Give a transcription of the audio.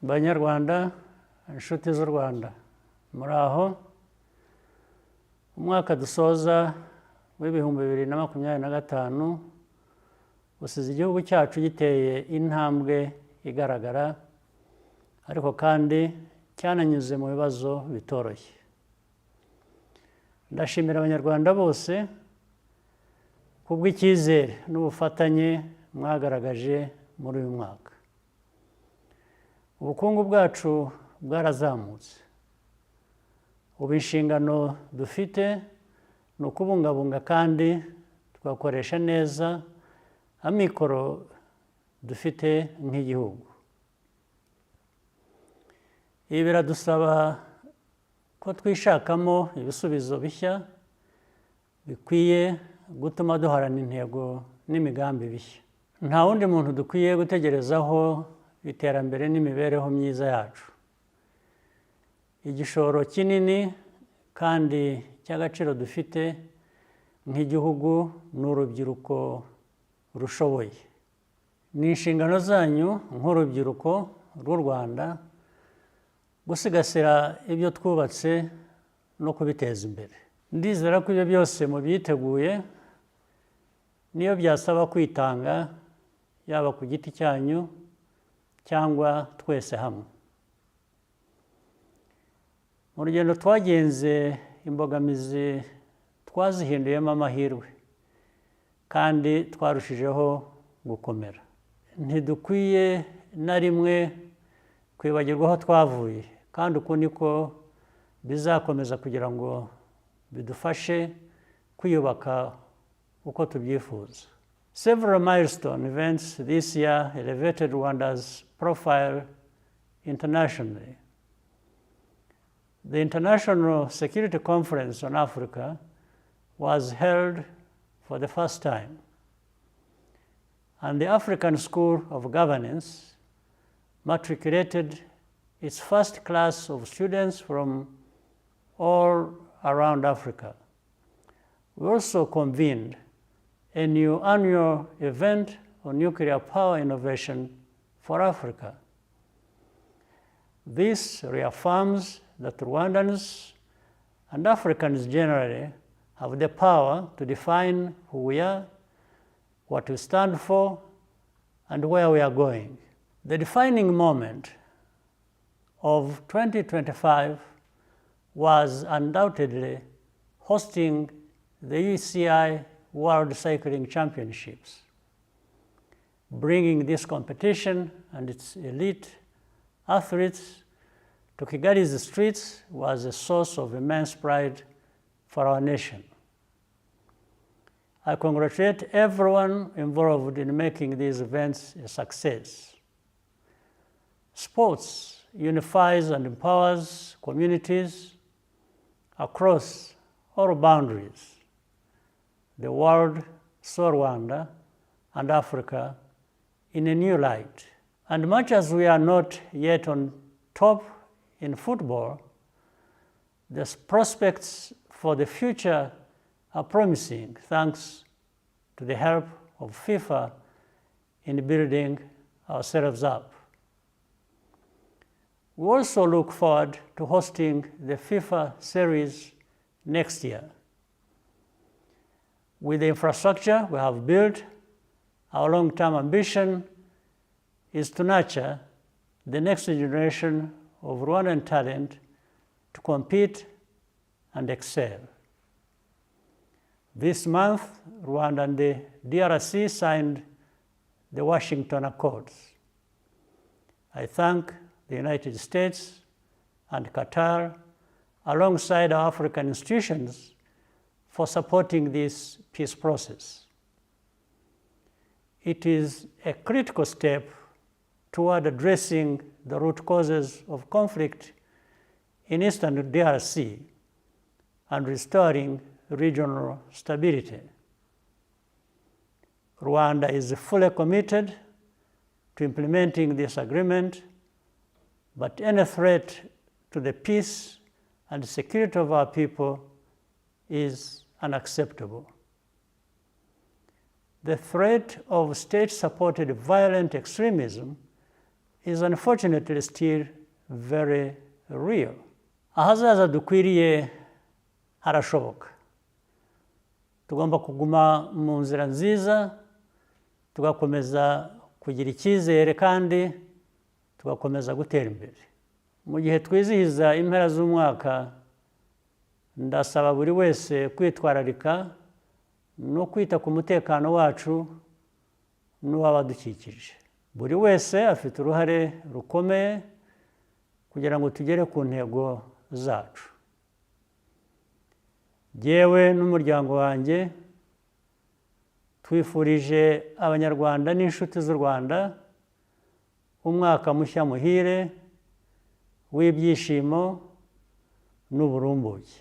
Banyarwanda, inshuti z'u Rwanda, muri aho umwaka dusoza w'ibihumbi 2025 usize igihugu cyacu giteye intambwe igaragara, ariko kandi cyananyuze mu bibazo bitoroshye. Ndashimira Abanyarwanda bose kubw'icyizere n'ubufatanye mwagaragaje muri uyu mwaka. Ubukungu bwacu bwarazamutse. Ubu inshingano dufite ni ukubungabunga kandi tugakoresha neza amikoro dufite nk'igihugu. Ibi biradusaba ko twishakamo ibisubizo bishya bikwiye gutuma duharana intego n'imigambi bishya. Nta wundi muntu dukwiye gutegerezaho iterambere n'imibereho myiza yacu. Igishoro kinini kandi cy'agaciro dufite nk'igihugu n'urubyiruko rushoboye. Ni inshingano zanyu nk'urubyiruko rw'u Rwanda gusigasira ibyo twubatse no kubiteza imbere. Ndizera ko ibyo byose mubyiteguye, niyo byasaba kwitanga, yaba ku giti cyanyu cyangwa twese hamwe. Mu rugendo twagenze, imbogamizi twazihinduyemo amahirwe kandi twarushijeho gukomera. Ntidukwiye na rimwe kwibagirwa aho twavuye, kandi uku niko bizakomeza kugira ngo bidufashe kwiyubaka uko tubyifuza. Several milestone events this year elevated Rwanda's profile internationally. The International Security Conference on Africa was held for the first time, and the African School of Governance matriculated its first class of students from all around Africa. We also convened a new annual event on nuclear power innovation for Africa. This reaffirms that Rwandans and Africans generally have the power to define who we are, what we stand for, and where we are going. The defining moment of 2025 was undoubtedly hosting the UCI World Cycling Championships. Bringing this competition and its elite athletes to Kigali's streets was a source of immense pride for our nation. I congratulate everyone involved in making these events a success. Sports unifies and empowers communities across all boundaries. The world saw Rwanda and Africa in a new light. And much as we are not yet on top in football, the prospects for the future are promising thanks to the help of FIFA in building ourselves up. We also look forward to hosting the FIFA series next year. With the infrastructure we have built, our long-term ambition is to nurture the next generation of Rwandan talent to compete and excel. This month, Rwanda and the DRC signed the Washington Accords. I thank the United States and Qatar, alongside our African institutions, for supporting this peace process. It is a critical step toward addressing the root causes of conflict in eastern DRC and restoring regional stability. Rwanda is fully committed to implementing this agreement, but any threat to the peace and security of our people is unacceptable. The threat of state-supported violent extremism is unfortunately still very real. Ahazaza dukwiriye harashoboka. Tugomba kuguma mu nzira nziza, tugakomeza kugira icyizere kandi tugakomeza gutera imbere. Mu gihe twizihiza impera z'umwaka, ndasaba buri wese kwitwararika no kwita ku mutekano wacu n'uw'abadukikije. Buri wese afite uruhare rukomeye kugira ngo tugere ku ntego zacu. Jyewe n'umuryango wanjye twifurije Abanyarwanda n'inshuti z'u Rwanda umwaka mushya muhire w'ibyishimo n'uburumbuke.